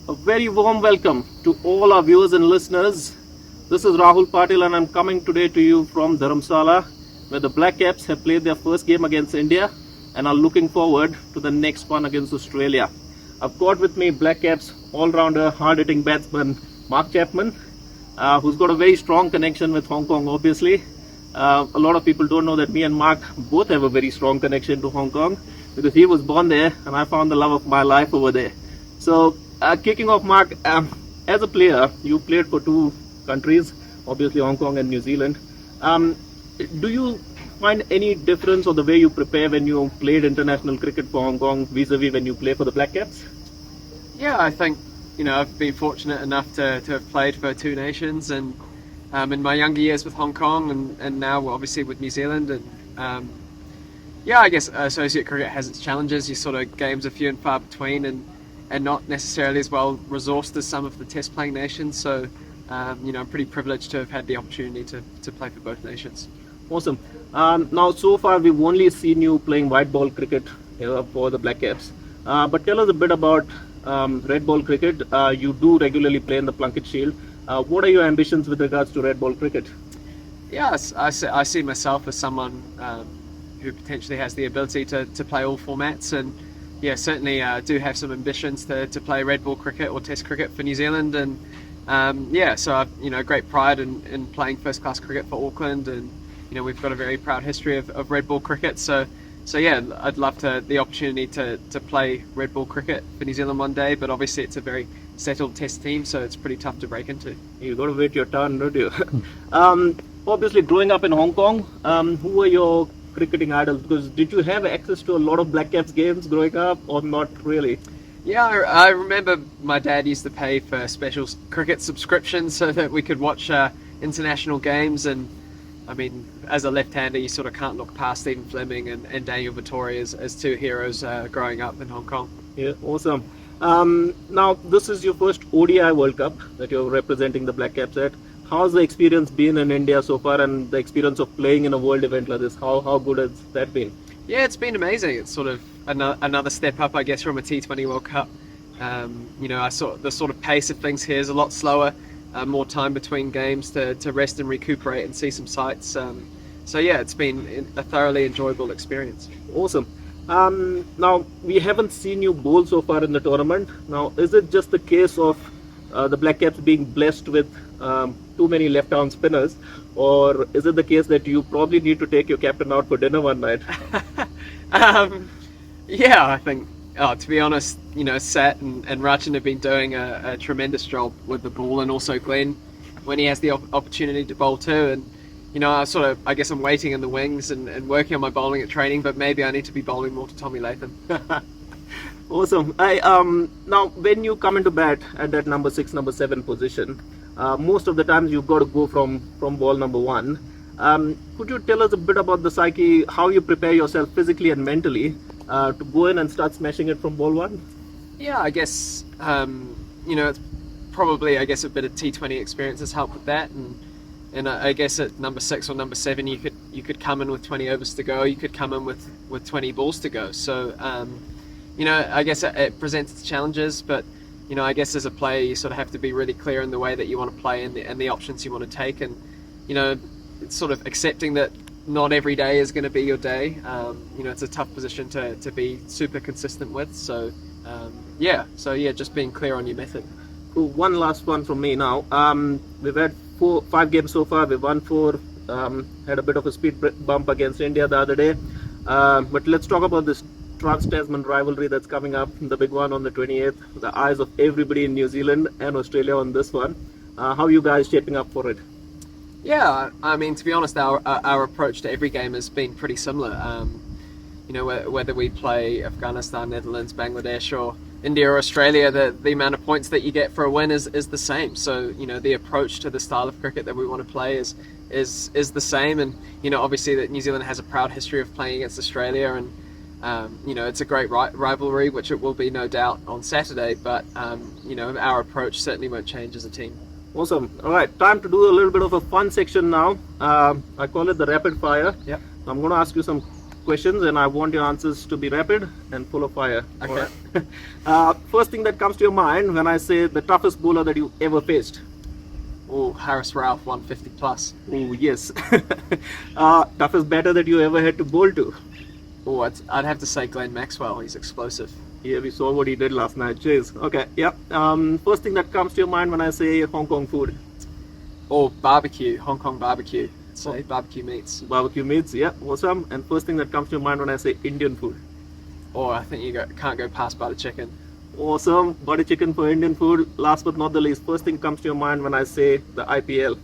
A very warm welcome to all our viewers and listeners. This is Rahul Patil and I'm coming today to you from Dharamshala, where the Blackcaps have played their first game against India and are looking forward to the next one against Australia. I've got with me Blackcaps all-rounder, hard-hitting batsman Mark Chapman, who's got a very strong connection with Hong Kong, obviously. A lot of people don't know that me and Mark both have a very strong connection to Hong Kong because he was born there and I found the love of my life over there. So, kicking off, Mark, as a player, you played for two countries, obviously Hong Kong and New Zealand. Do you find any difference or the way you prepare when you played international cricket for Hong Kong vis-a-vis when you play for the Blackcaps? Yeah, I think, I've been fortunate enough to have played for two nations, and in my younger years with Hong Kong and now obviously with New Zealand. And yeah, I guess associate cricket has its challenges. You sort of games are few and far between and not necessarily as well resourced as some of the test playing nations. So, I'm pretty privileged to have had the opportunity to play for both nations. Awesome. Now, so far we've only seen you playing white ball cricket for the Blackcaps. But tell us a bit about red ball cricket. You do regularly play in the Plunket Shield. What are your ambitions with regards to red ball cricket? Yes, I see myself as someone who potentially has the ability to play all formats, and yeah, certainly do have some ambitions to play red ball cricket or test cricket for New Zealand. And so I've great pride in playing first class cricket for Auckland, and we've got a very proud history of red ball cricket. So yeah, I'd love the opportunity to play red ball cricket for New Zealand one day, but obviously it's a very settled test team, so it's pretty tough to break into. You got to wait your turn, don't you? Obviously, growing up in Hong Kong, who were your cricketing idols? Because did you have access to a lot of Blackcaps games growing up, or not really? Yeah, I remember my dad used to pay for special cricket subscriptions so that we could watch international games. And I mean, as a left-hander, you sort of can't look past Stephen Fleming and Daniel Vettori as two heroes growing up in Hong Kong. Yeah, awesome. Now, this is your first ODI World Cup that you're representing the Blackcaps at. How's the experience been in India so far, and the experience of playing in a world event like this? How good has that been? Yeah, it's been amazing. It's sort of another step up, I guess, from a T20 World Cup. I saw the sort of pace of things here is a lot slower. More time between games to rest and recuperate and see some sights. So yeah, it's been a thoroughly enjoyable experience. Awesome. Now, we haven't seen you bowl so far in the tournament. Now, is it just the case of the Blackcaps being blessed with too many left-arm spinners, or is it the case that you probably need to take your captain out for dinner one night? Yeah, I think, to be honest, Sat and Rachin have been doing a tremendous job with the ball, and also Glenn when he has the opportunity to bowl too. And I guess I'm waiting in the wings and working on my bowling at training, but maybe I need to be bowling more to Tommy Latham. Awesome. Now, when you come into bat at that number 6, number 7 position, most of the times you've got to go from ball number 1. Could you tell us a bit about the psyche, how you prepare yourself physically and mentally to go in and start smashing it from ball 1? Yeah, I guess, it's probably, a bit of T20 experience has helped with that. And I guess at number 6 or number 7, you could come in with 20 overs to go. You could come in with 20 balls to go. So, I guess it presents its challenges, but I guess as a player, you sort of have to be really clear in the way that you want to play and the options you want to take. And, it's sort of accepting that not every day is going to be your day. It's a tough position to be super consistent with. So, just being clear on your method. Cool. One last one from me now. We've had 5 games so far. We've won 4. Had a bit of a speed bump against India the other day. But let's talk about this Trans-Tasman rivalry that's coming up, the big one on the 28th. The eyes of everybody in New Zealand and Australia on this one. How are you guys shaping up for it? Yeah, I mean, to be honest, our approach to every game has been pretty similar. Whether we play Afghanistan, Netherlands, Bangladesh, or India or Australia, the amount of points that you get for a win is the same. So, the approach to the style of cricket that we want to play is the same. And, obviously that New Zealand has a proud history of playing against Australia, and it's a great rivalry, which it will be no doubt on Saturday. But, our approach certainly won't change as a team. Awesome. All right, time to do a little bit of a fun section now. I call it the rapid fire. Yep. I'm going to ask you some questions, and I want your answers to be rapid and full of fire. Okay. First thing that comes to your mind when I say the toughest bowler that you ever faced? Oh, Harris Ralph, 150 plus. Oh, yes. Toughest batter that you ever had to bowl to? Oh, I'd have to say Glenn Maxwell. He's explosive. Yeah, we saw what he did last night. Cheers. Okay, yeah. First thing that comes to your mind when I say Hong Kong food? Or barbecue, Hong Kong barbecue. Say barbecue meats. Barbecue meats, yeah, awesome. And first thing that comes to your mind when I say Indian food? Or I think can't go past butter chicken. Awesome. Butter chicken for Indian food. Last but not the least, first thing comes to your mind when I say the IPL?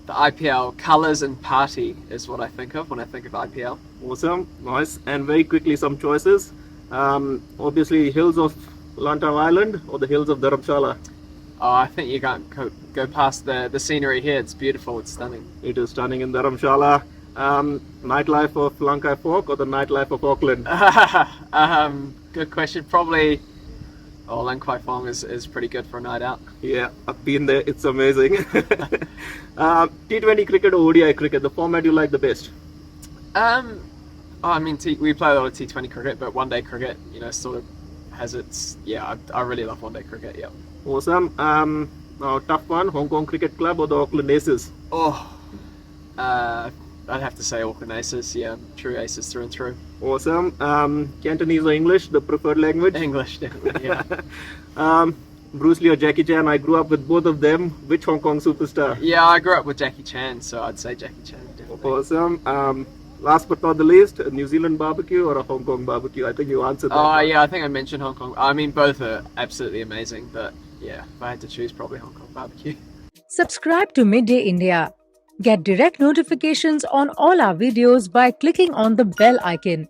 The IPL, colours and party is what I think of when I think of IPL. Awesome, nice. And very quickly, some choices. Obviously, hills of Lantau Island or the hills of Dharamshala? Oh, I think you can't go past the scenery here. It's beautiful. It's stunning. It is stunning in Dharamshala. Nightlife of Lankai Fork or the nightlife of Auckland? Good question. Probably. Oh, Lang Kwai Fong is pretty good for a night out. Yeah, I've been there. It's amazing. T20 cricket or ODI cricket? The format you like the best? I mean, we play a lot of T20 cricket, but one day cricket, sort of has its. Yeah, I really love one day cricket. Yeah. Awesome. Now, tough one. Hong Kong Cricket Club or the Auckland Aces? Oh, I'd have to say Auckland Aces. Yeah, true Aces through and through. Awesome. Cantonese or English, the preferred language? English, definitely. Yeah. Bruce Lee or Jackie Chan? I grew up with both of them. Which Hong Kong superstar? Yeah, I grew up with Jackie Chan, so I'd say Jackie Chan. Definitely. Awesome. Last but not the least, a New Zealand barbecue or a Hong Kong barbecue? I think you answered that. Oh, yeah, I think I mentioned Hong Kong. I mean, both are absolutely amazing, but yeah, if I had to choose, probably Hong Kong barbecue. Subscribe to Midday India. Get direct notifications on all our videos by clicking on the bell icon.